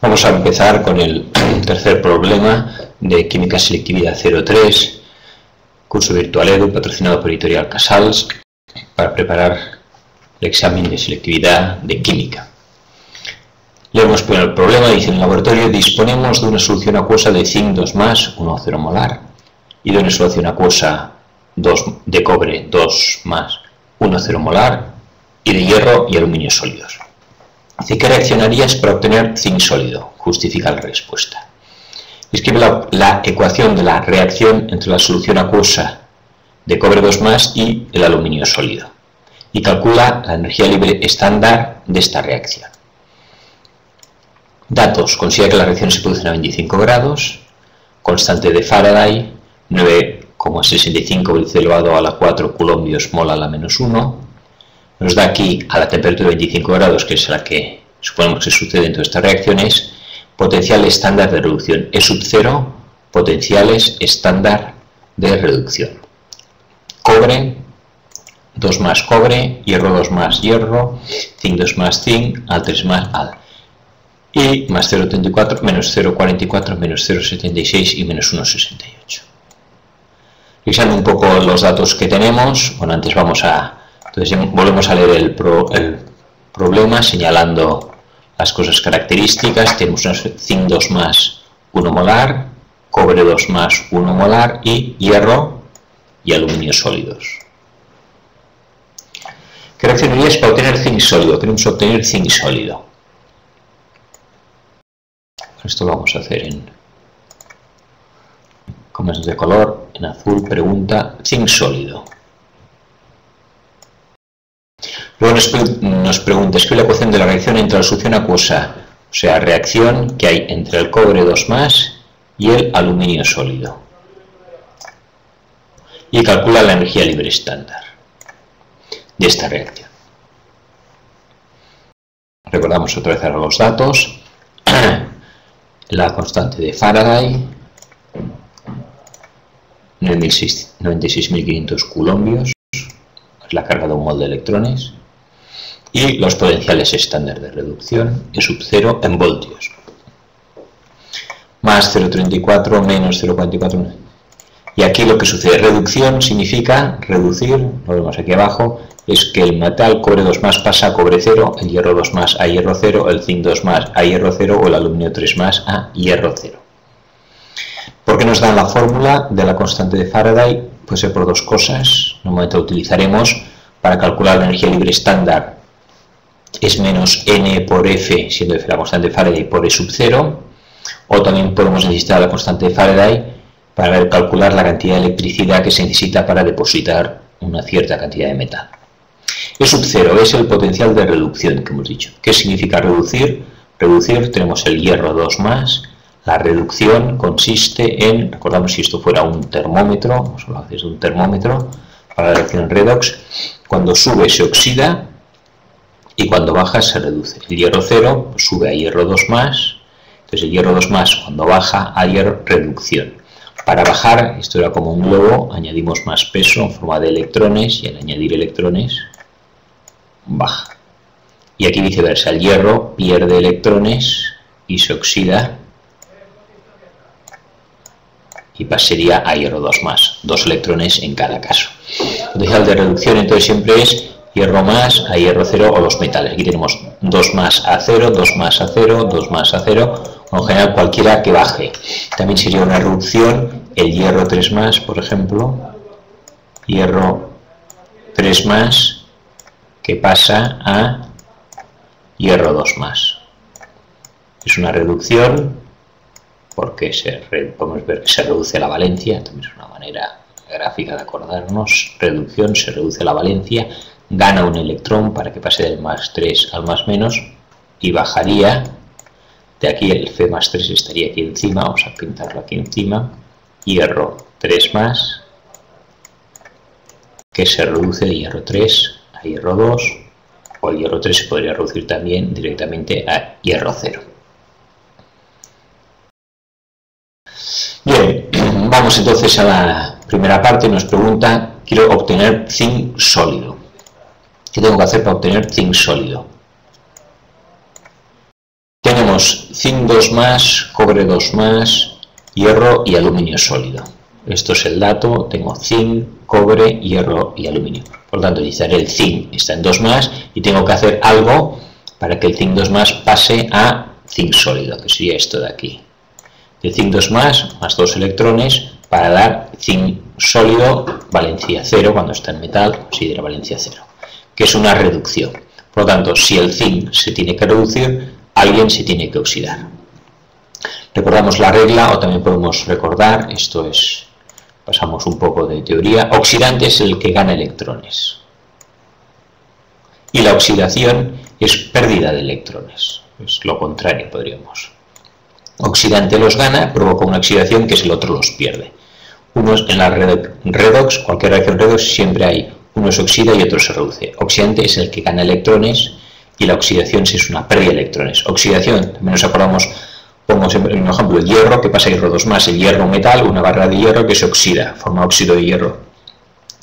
Vamos a empezar con el tercer problema de Química Selectividad 03, curso virtual Edu, patrocinado por Editorial Casals, para preparar el examen de selectividad de química. Leemos primero el problema. Dice: en el laboratorio disponemos de una solución acuosa de zinc 2+, 1,0 molar, y de una solución acuosa de cobre 2+, 1,0 molar, y de hierro y aluminio sólidos. Dice: ¿qué reaccionarías para obtener zinc sólido? Justifica la respuesta. Escribe la ecuación de la reacción entre la solución acuosa de cobre 2+ y el aluminio sólido, y calcula la energía libre estándar de esta reacción. Datos: considera que las reacciones se producen a 25 grados, constante de Faraday 9,65 elevado a la 4 coulombios mol a la -1. Nos da aquí a la temperatura de 25 grados, que es la que suponemos que sucede dentro de estas reacciones, potencial estándar de reducción. E sub 0, potenciales estándar de reducción. Cobre 2+ cobre, hierro 2+ hierro, zinc 2+ zinc, al 3+ al. Y más 0,34, menos 0,44, menos 0,76 y menos 1,68. Revisando un poco los datos que tenemos, bueno, antes entonces volvemos a leer el problema señalando las cosas características. Tenemos zinc 2+, 1 molar, cobre 2+, 1 molar y hierro y aluminio sólidos. ¿Qué reaccionarías para obtener zinc sólido? Queremos obtener zinc sólido. Esto lo vamos a hacer en comas de color. En azul pregunta zinc sólido. Luego nos pregunta: escribe la ecuación de la reacción entre la solución acuosa, o sea, reacción que hay entre el cobre 2+ y el aluminio sólido, y calcula la energía libre estándar de esta reacción. Recordamos otra vez ahora los datos. La constante de Faraday 96.500 coulombios, es la carga de un mol de electrones, y los potenciales estándar de reducción, E sub 0 en voltios, más 0,34 menos 0,44. Y aquí lo que sucede, reducción significa reducir, lo vemos aquí abajo, es que el metal cobre 2+ pasa a cobre 0, el hierro 2+ a hierro 0, el zinc 2+ a hierro 0 o el aluminio 3+ a hierro 0. ¿Por qué nos dan la fórmula de la constante de Faraday? Puede ser por dos cosas. En un momento utilizaremos para calcular la energía libre estándar, es menos n por F, siendo F la constante de Faraday, por E sub 0, o también podemos necesitar la constante de Faraday para calcular la cantidad de electricidad que se necesita para depositar una cierta cantidad de metal. E sub 0 es el potencial de reducción que hemos dicho. ¿Qué significa reducir? Reducir, tenemos el hierro 2+, la reducción consiste en, recordamos si esto fuera un termómetro, vamos a hablar de un termómetro para la reacción redox, cuando sube se oxida y cuando baja se reduce. El hierro 0 pues sube a hierro 2+, entonces el hierro 2+ cuando baja a hierro reducción. Para bajar, esto era como un globo, añadimos más peso en forma de electrones y al añadir electrones baja. Y aquí viceversa, el hierro pierde electrones y se oxida y pasaría a hierro 2+, 2 electrones en cada caso. El potencial de reducción entonces siempre es hierro más a hierro 0 o los metales. Aquí tenemos 2+ a 0, 2+ a 0, 2+ a 0, o en general cualquiera que baje. También sería una reducción el hierro 3+, por ejemplo, hierro 3+, que pasa a hierro 2+. Es una reducción porque podemos ver que se reduce la valencia, también es una manera gráfica de acordarnos. Reducción, se reduce la valencia, gana un electrón para que pase del +3 al +- y bajaría. De aquí el F+3 estaría aquí encima, vamos a pintarlo aquí encima, hierro 3+, que se reduce de hierro 3 a hierro 2, o el hierro 3 se podría reducir también directamente a hierro 0. Bien, vamos entonces a la primera parte. Nos pregunta: quiero obtener zinc sólido. ¿Qué tengo que hacer para obtener zinc sólido? tenemos zinc 2+, cobre 2+, hierro y aluminio sólido. Esto es el dato, tengo zinc, cobre, hierro y aluminio. Por lo tanto, necesitaré el zinc, está en 2+, y tengo que hacer algo para que el zinc 2+ pase a zinc sólido, que sería esto de aquí. De zinc 2+, más 2 electrones, para dar zinc sólido, valencia 0, cuando está en metal, considera valencia 0, que es una reducción. Por lo tanto, si el zinc se tiene que reducir, alguien se tiene que oxidar. Recordamos la regla, o también podemos recordar, esto es, pasamos un poco de teoría, oxidante es el que gana electrones. Y la oxidación es pérdida de electrones, es lo contrario, podríamos. Oxidante los gana, provoca una oxidación que es el otro los pierde. Unos en la redox, cualquier reacción redox, siempre hay uno se oxida y otro se reduce. Oxidante es el que gana electrones y la oxidación sí es una pérdida de electrones. Oxidación, también nos acordamos, pongo siempre un ejemplo, el hierro, que pasa a hierro 2+, el hierro metal, una barra de hierro que se oxida, forma óxido de hierro.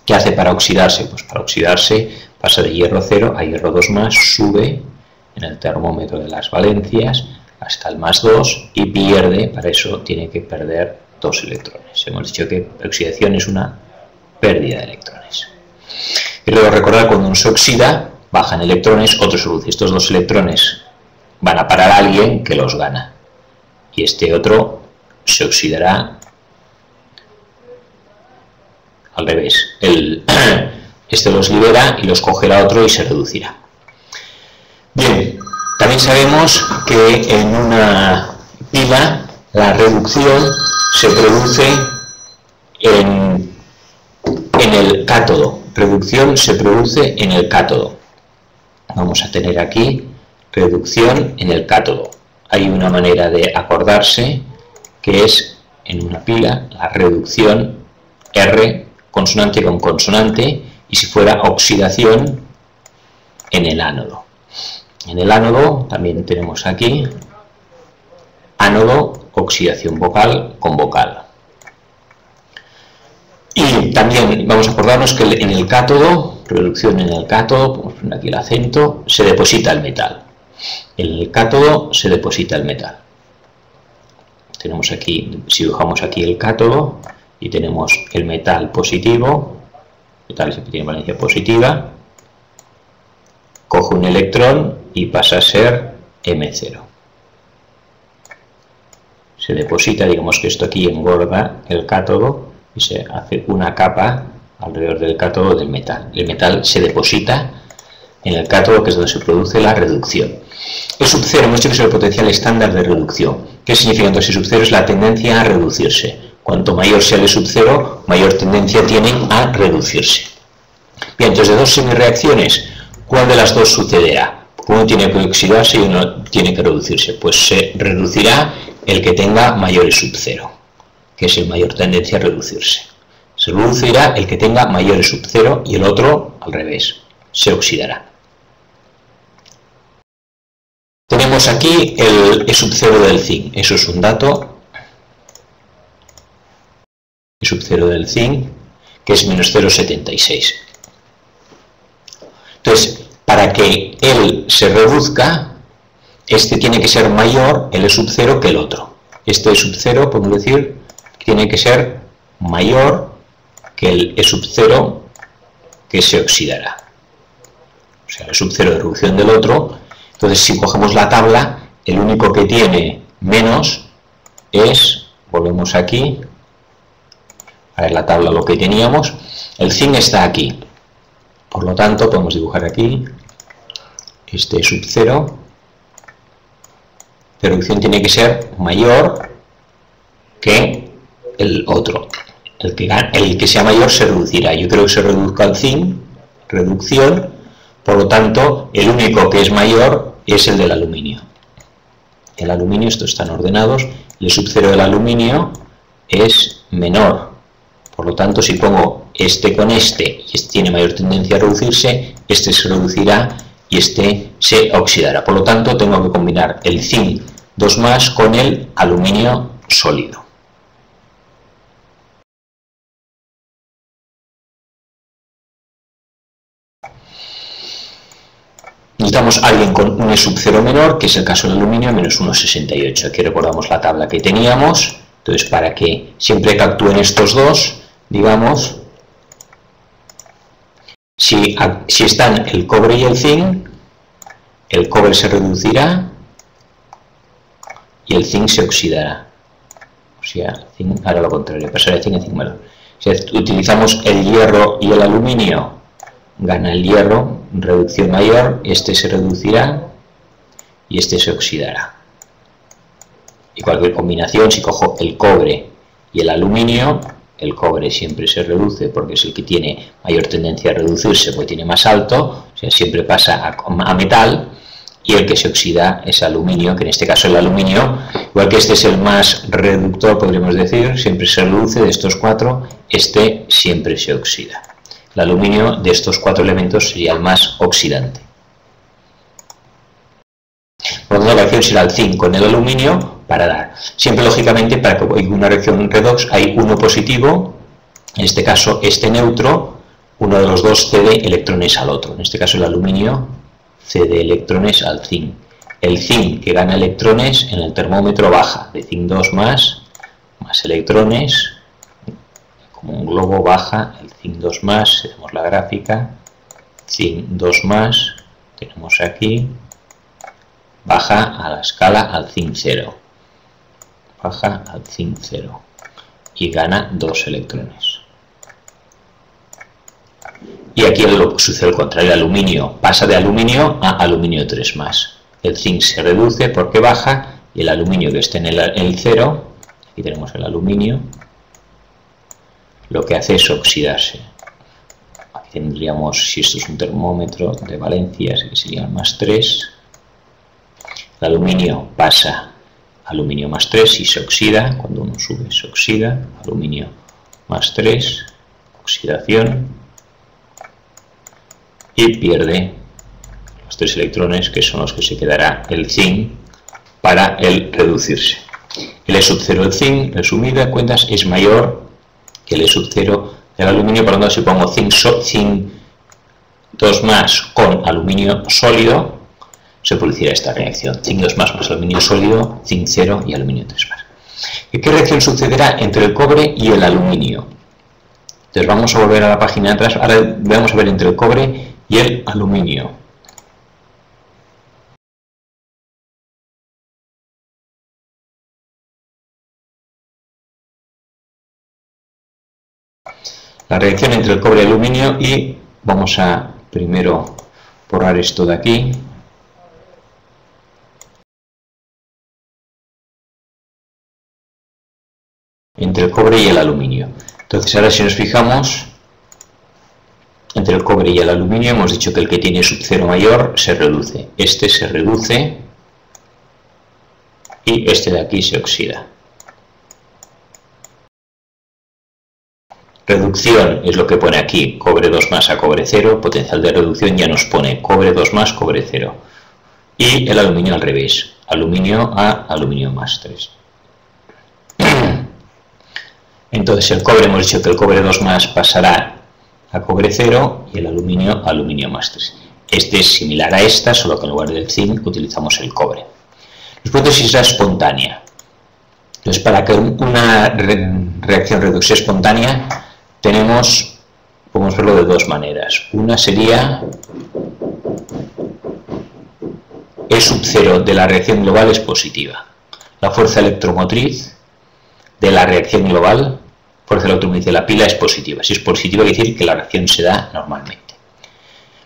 ¿Qué hace para oxidarse? Pues para oxidarse pasa de hierro 0 a hierro 2+, sube en el termómetro de las valencias hasta el +2 y pierde, para eso tiene que perder 2 electrones. Hemos dicho que la oxidación es una pérdida de electrones. Y luego recordar, cuando uno se oxida, bajan electrones, otro se reduce. Estos 2 electrones van a parar a alguien que los gana. Y este otro se oxidará al revés. Este los libera y los cogerá otro y se reducirá. Bien, también sabemos que en una pila la reducción se produce en el cátodo. Reducción se produce en el cátodo. Vamos a tener aquí reducción en el cátodo. Hay una manera de acordarse que es en una pila la reducción R consonante con consonante, y si fuera oxidación en el ánodo. En el ánodo también tenemos aquí ánodo, oxidación vocal con vocal. Y también vamos a acordarnos que en el cátodo, reducción en el cátodo, podemos poner aquí el acento, se deposita el metal. En el cátodo se deposita el metal. Tenemos aquí, si dibujamos aquí el cátodo y tenemos el metal positivo, metal siempre tiene valencia positiva, coge un electrón y pasa a ser M0. Se deposita, digamos que esto aquí engorda el cátodo y se hace una capa alrededor del cátodo del metal. El metal se deposita en el cátodo, que es donde se produce la reducción. E sub 0 hemos dicho que es el potencial estándar de reducción. ¿Qué significa entonces? E sub 0 es la tendencia a reducirse. Cuanto mayor sea el E sub 0, mayor tendencia tienen a reducirse. Bien, entonces de dos semireacciones, ¿cuál de las dos sucederá? Uno tiene que oxidarse y uno tiene que reducirse. Pues se reducirá el que tenga mayor E sub 0, que es el mayor tendencia a reducirse. Se reducirá el que tenga mayor E sub 0 y el otro al revés, se oxidará. Tenemos aquí el E sub 0 del zinc, eso es un dato. E sub 0 del zinc, que es menos 0,76. Entonces, para que él se reduzca, este tiene que ser mayor, el E sub 0, que el otro. Este E sub 0, podemos decir, tiene que ser mayor que el E sub 0 que se oxidará. O sea, el E sub 0 de reducción del otro. Entonces, si cogemos la tabla, el único que tiene menos es, volvemos aquí, a ver la tabla lo que teníamos, el zinc está aquí. Por lo tanto, podemos dibujar aquí, este E sub 0, de reducción tiene que ser mayor que el otro. El que sea mayor se reducirá. Yo creo que se reduzca el zinc, reducción, por lo tanto, el único que es mayor es el del aluminio. El aluminio, estos están ordenados, el E sub 0 del aluminio es menor. Por lo tanto, si pongo este con este y este tiene mayor tendencia a reducirse, este se reducirá y este se oxidará. Por lo tanto, tengo que combinar el zinc 2+ con el aluminio sólido. necesitamos alguien con un E sub 0 menor, que es el caso del aluminio, menos 1,68. Aquí recordamos la tabla que teníamos. Entonces, para que siempre que actúen estos dos, digamos, si están el cobre y el zinc, el cobre se reducirá y el zinc se oxidará. O sea, zinc hará lo contrario, pasará de zinc a zinc menor. Si utilizamos el hierro y el aluminio, gana el hierro, reducción mayor, este se reducirá y este se oxidará. Y cualquier combinación, si cojo el cobre y el aluminio, el cobre siempre se reduce porque es el que tiene mayor tendencia a reducirse, porque tiene más alto, o sea, siempre pasa a metal, y el que se oxida es aluminio, que en este caso el aluminio, igual que este es el más reductor, podríamos decir, siempre se reduce de estos cuatro, este siempre se oxida. El aluminio de estos cuatro elementos sería el más oxidante. Por lo tanto, la reacción será el zinc con el aluminio para dar. Siempre, lógicamente, para que haya una reacción redox hay uno positivo, en este caso este neutro, uno de los dos cede electrones al otro. En este caso el aluminio cede electrones al zinc. El zinc que gana electrones en el termómetro baja, de zinc 2 más electrones, como un globo baja, el zinc 2 más, tenemos la gráfica, zinc 2 más, tenemos aquí, baja a la escala al zinc 0, baja al zinc 0 y gana 2 electrones. Y aquí sucede lo contrario, el aluminio pasa de aluminio a aluminio 3 más. El zinc se reduce porque baja y el aluminio que esté en el 0, aquí tenemos el aluminio, lo que hace es oxidarse. Aquí tendríamos, si esto es un termómetro de valencias, que sería más 3, el aluminio pasa a aluminio más 3 y se oxida, cuando uno sube se oxida, aluminio más 3, oxidación, y pierde los 3 electrones, que son los que se quedará el zinc para el reducirse. El E sub 0 del zinc, resumido en cuentas, es mayor que el E sub 0 del aluminio. Por lo tanto, si pongo zinc 2 más con aluminio sólido, se producirá esta reacción. Zinc 2 más aluminio sólido, zinc 0 y aluminio 3 más. ¿Y qué reacción sucederá entre el cobre y el aluminio? Entonces vamos a volver a la página de atrás. Ahora vamos a ver entre el cobre y el aluminio. La reacción entre el cobre y el aluminio, y vamos a primero borrar esto de aquí. Entre el cobre y el aluminio. Entonces ahora si nos fijamos, entre el cobre y el aluminio hemos dicho que el que tiene sub 0 mayor se reduce. Este se reduce y este de aquí se oxida. Reducción es lo que pone aquí, cobre 2 más a cobre 0, potencial de reducción ya nos pone cobre 2 más, cobre 0. Y el aluminio al revés, aluminio a aluminio más 3. Entonces el cobre, hemos dicho que el cobre 2 más pasará a cobre 0 y el aluminio a aluminio más 3. Este es similar a esta, solo que en lugar del zinc utilizamos el cobre. La hipótesis era espontánea. Entonces, para que una reacción redox sea espontánea, podemos verlo de dos maneras. Una sería E sub 0 de la reacción global es positiva. La fuerza electromotriz de la reacción global, fuerza electromotriz de la pila, es positiva. Si es positiva, quiere decir que la reacción se da normalmente.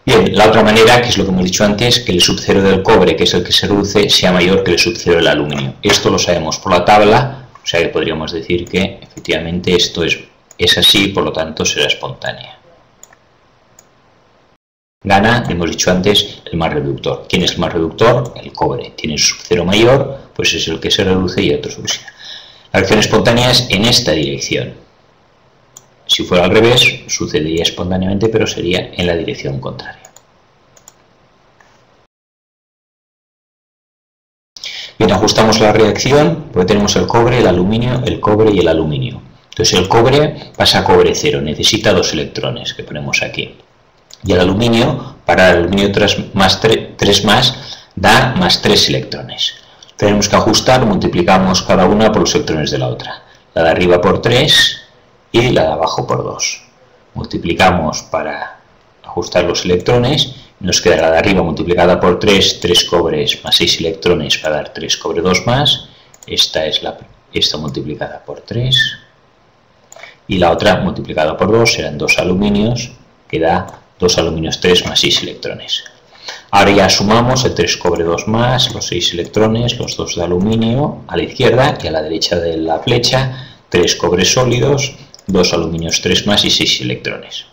Bien, la otra manera, que es lo que hemos dicho antes, que el sub 0 del cobre, que es el que se reduce, sea mayor que el sub 0 del aluminio. Esto lo sabemos por la tabla, o sea que podríamos decir que efectivamente esto es así, por lo tanto será espontánea. Gana, hemos dicho antes, el más reductor. ¿Quién es el más reductor? El cobre. Tiene sub 0 mayor, pues es el que se reduce y otro se oxida. La reacción espontánea es en esta dirección. Si fuera al revés, sucedería espontáneamente, pero sería en la dirección contraria. Bien, ajustamos la reacción, porque tenemos el cobre, el aluminio, el cobre y el aluminio. Entonces el cobre pasa a cobre 0, necesita 2 electrones, que ponemos aquí. Y el aluminio, para el aluminio 3 más, da más 3 electrones. Tenemos que ajustar, multiplicamos cada una por los electrones de la otra. La de arriba por 3 y la de abajo por 2. Multiplicamos para ajustar los electrones, nos queda la de arriba multiplicada por 3, 3 cobres más 6 electrones para dar 3 cobre 2 más. Esta es esta multiplicada por 3 y la otra multiplicada por 2 serán 2 aluminios, que da 2 aluminios 3 más 6 electrones. Ahora ya sumamos el 3 cobre 2 más, los 6 electrones, los 2 de aluminio a la izquierda y a la derecha de la flecha, 3 cobres sólidos, 2 aluminios 3 más y 6 electrones.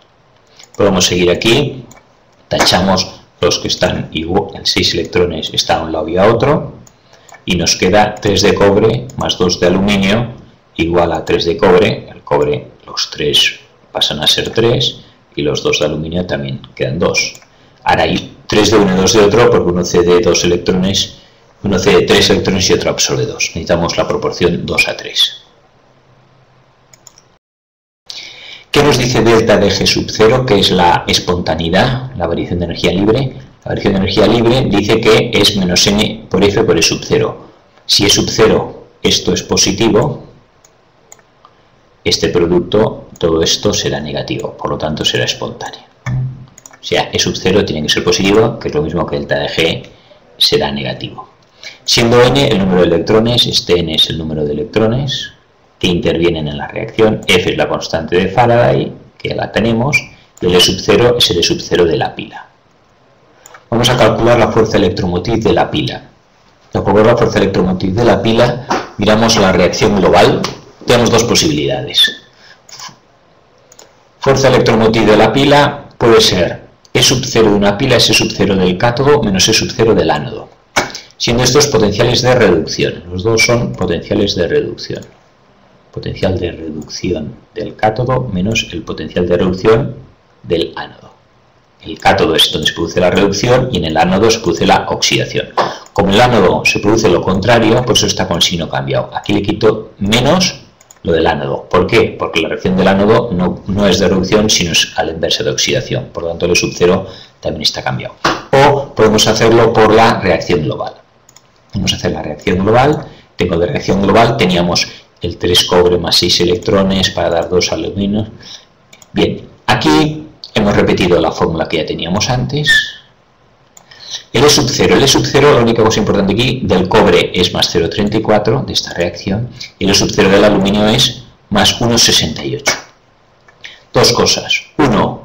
Podemos seguir aquí, tachamos los que están igual, el 6 electrones está a un lado y a otro, y nos queda 3 de cobre más 2 de aluminio igual a 3 de cobre. El cobre, los 3 pasan a ser 3 y los 2 de aluminio también quedan 2. Ahora hay 3 de uno y 2 de otro porque uno cede 2 electrones, uno cede 3 electrones y otro absorbe 2. Necesitamos la proporción 2 a 3. ¿Qué nos dice delta de G sub 0, que es la espontaneidad, la variación de energía libre? La variación de energía libre dice que es menos n por F por E sub 0. Si E sub 0 esto es positivo, este producto, todo esto será negativo, por lo tanto será espontáneo. O sea, E sub 0 tiene que ser positivo, que es lo mismo que delta de G será negativo. Siendo n el número de electrones, este n es el número de electrones que intervienen en la reacción, F es la constante de Faraday, que ya la tenemos, y el E sub 0 es el E sub 0 de la pila. Vamos a calcular la fuerza electromotriz de la pila. Para calcular la fuerza electromotriz de la pila, miramos la reacción global. Tenemos dos posibilidades. Fuerza electromotriz de la pila puede ser E sub 0 de una pila es E sub 0 del cátodo menos E sub 0 del ánodo, siendo estos potenciales de reducción. Los dos son potenciales de reducción. Potencial de reducción del cátodo menos el potencial de reducción del ánodo. El cátodo es donde se produce la reducción y en el ánodo se produce la oxidación. Como en el ánodo se produce lo contrario, por eso está con signo cambiado. Aquí le quito menos lo del ánodo. ¿Por qué? Porque la reacción del ánodo no es de reducción, sino es a la inversa de oxidación. Por lo tanto, el E sub 0 también está cambiado. O podemos hacerlo por la reacción global. Vamos a hacer la reacción global. Tengo de reacción global, teníamos el 3 cobre más 6 electrones para dar 2 aluminios. Bien, aquí hemos repetido la fórmula que ya teníamos antes. El E sub 0, la única cosa importante aquí, del cobre es más 0,34 de esta reacción, y el E sub 0 del aluminio es más 1,68. Dos cosas. Uno,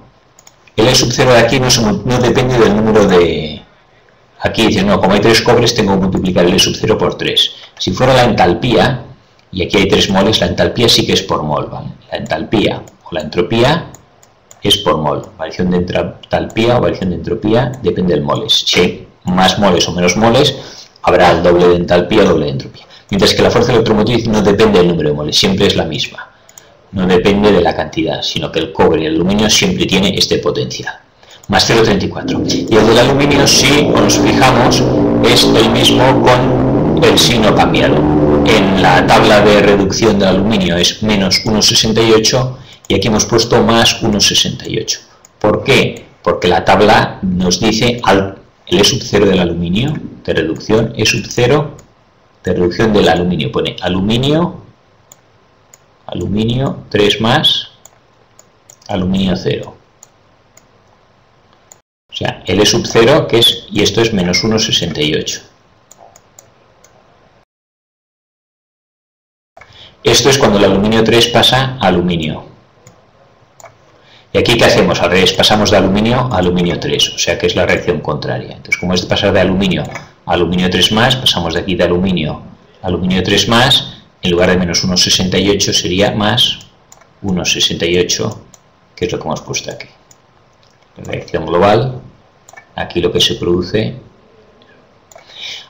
el E sub 0 de aquí no depende del número de... Aquí dice, no, como hay 3 cobres tengo que multiplicar el E sub 0 por 3. Si fuera la entalpía, y aquí hay 3 moles, la entalpía sí que es por mol, ¿vale? La entalpía o la entropía es por mol. Variación de entalpía o variación de entropía depende del moles. Si hay más moles o menos moles, habrá el doble de entalpía o doble de entropía. Mientras que la fuerza electromotriz no depende del número de moles, siempre es la misma. No depende de la cantidad, sino que el cobre y el aluminio siempre tiene este potencial. Más 0,34. Y el del aluminio, si nos fijamos, es el mismo con el signo cambiado. En la tabla de reducción del aluminio es menos 1,68 y aquí hemos puesto más 1,68. ¿Por qué? Porque la tabla nos dice el E sub 0 del aluminio, de reducción, E sub 0 de reducción del aluminio. Pone aluminio 3 más, aluminio 0. O sea, el E sub 0, que es, y esto es menos 1,68. Esto es cuando el aluminio 3 pasa a aluminio. Y aquí, ¿qué hacemos? Al revés, pasamos de aluminio a aluminio 3, o sea que es la reacción contraria. Entonces, como es de pasar de aluminio a aluminio 3 más, pasamos de aquí de aluminio a aluminio 3 más, en lugar de menos 1,68 sería más 1,68, que es lo que hemos puesto aquí. La reacción global, aquí lo que se produce.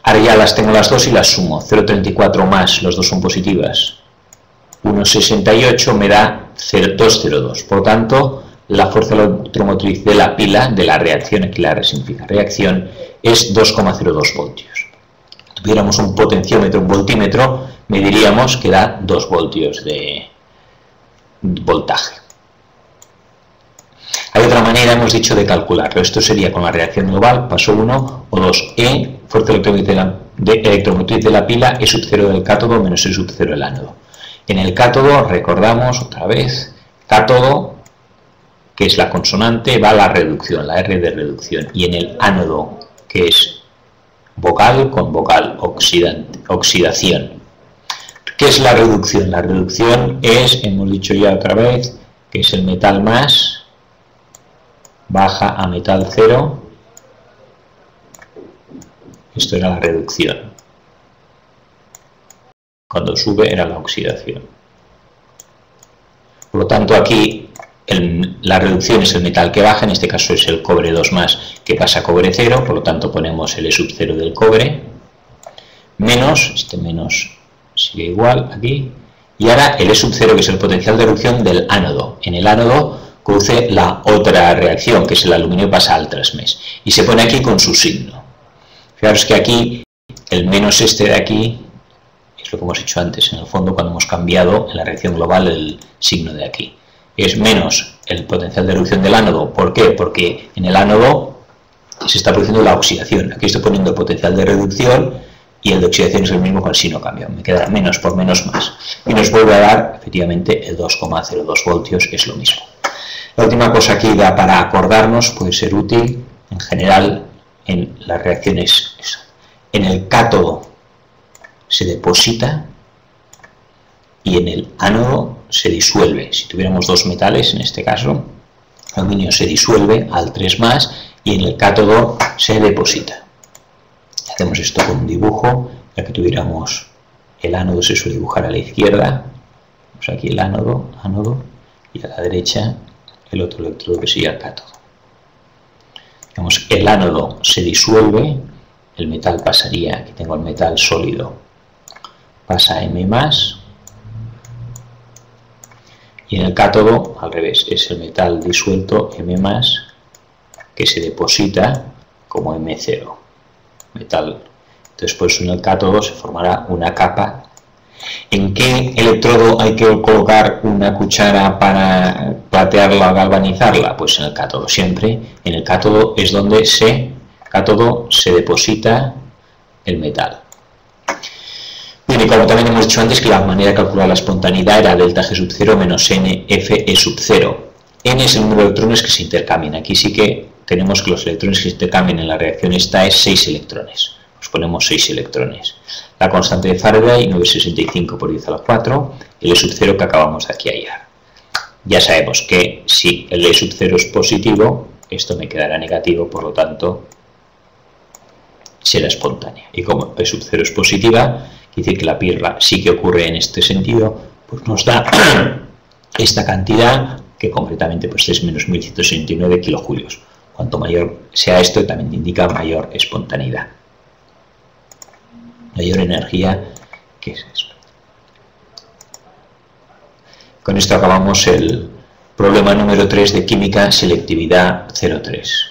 Ahora ya las tengo las dos y las sumo. 0,34 más, los dos son positivas. 1,68 me da 2,02. Por lo tanto, la fuerza electromotriz de la pila, de la reacción, aquí la R significa reacción, es 2,02 voltios. Si tuviéramos un potenciómetro, un voltímetro, mediríamos que da 2 voltios de voltaje. Hay otra manera, hemos dicho, de calcularlo. Esto sería con la reacción global, paso 1 o 2. E, fuerza electromotriz de la pila, E sub 0 del cátodo menos E sub 0 del ánodo. En el cátodo, recordamos otra vez, cátodo, que es la consonante, va a la reducción, la R de reducción. Y en el ánodo, que es vocal con vocal, oxidación. ¿Qué es la reducción? La reducción es, hemos dicho ya otra vez, que es el metal más, baja a metal cero. Esto era la reducción. Cuando sube era la oxidación. Por lo tanto, aquí la reducción es el metal que baja, en este caso es el cobre 2+, que pasa a cobre 0, por lo tanto ponemos el E sub 0 del cobre, menos, este menos sigue igual aquí, y ahora el E sub 0, que es el potencial de reducción del ánodo. En el ánodo produce la otra reacción, que es el aluminio pasa al 3+, y se pone aquí con su signo. Fijaros que aquí, el menos este de aquí, es lo que hemos hecho antes, en el fondo, cuando hemos cambiado en la reacción global el signo de aquí. Es menos el potencial de reducción del ánodo. ¿Por qué? Porque en el ánodo se está produciendo la oxidación. Aquí estoy poniendo el potencial de reducción y el de oxidación es el mismo con el signo cambio. Me queda menos por menos más. Y nos vuelve a dar, efectivamente, el 2,02 voltios, es lo mismo. La última cosa aquí da para acordarnos, puede ser útil, en general, en las reacciones. En el cátodo se deposita y en el ánodo se disuelve. Si tuviéramos dos metales, en este caso, el aluminio se disuelve al 3+, y en el cátodo se deposita. Hacemos esto con un dibujo, ya que tuviéramos el ánodo se suele dibujar a la izquierda, pues aquí el ánodo, y a la derecha el otro electrodo que sería el cátodo. Digamos, el ánodo se disuelve, el metal pasaría, aquí tengo el metal sólido, pasa a M+, y en el cátodo, al revés, es el metal disuelto, M+, que se deposita como M0. Metal. Entonces, por eso en el cátodo se formará una capa. ¿En qué electrodo hay que colocar una cuchara para platearla o galvanizarla? Pues en el cátodo, siempre. En el cátodo es donde se deposita el metal. Bien, y como también hemos dicho antes, que la manera de calcular la espontaneidad era delta G sub 0 menos n F E sub 0. N es el número de electrones que se intercambian. Aquí sí que tenemos que los electrones que se intercambian en la reacción esta es 6 electrones. Pues ponemos 6 electrones. La constante de Faraday, 965 por 10 a la 4, el E sub 0 que acabamos de aquí hallar. Ya sabemos que si el E sub 0 es positivo, esto me quedará negativo, por lo tanto será espontánea. Y como E sub 0 es positiva, quiere decir que la pirra sí que ocurre en este sentido, pues nos da esta cantidad, que concretamente pues es menos 1169 kilojulios. Cuanto mayor sea esto, también indica mayor espontaneidad. Mayor energía, ¿qué es eso? Con esto acabamos el problema número 3 de química, selectividad 03.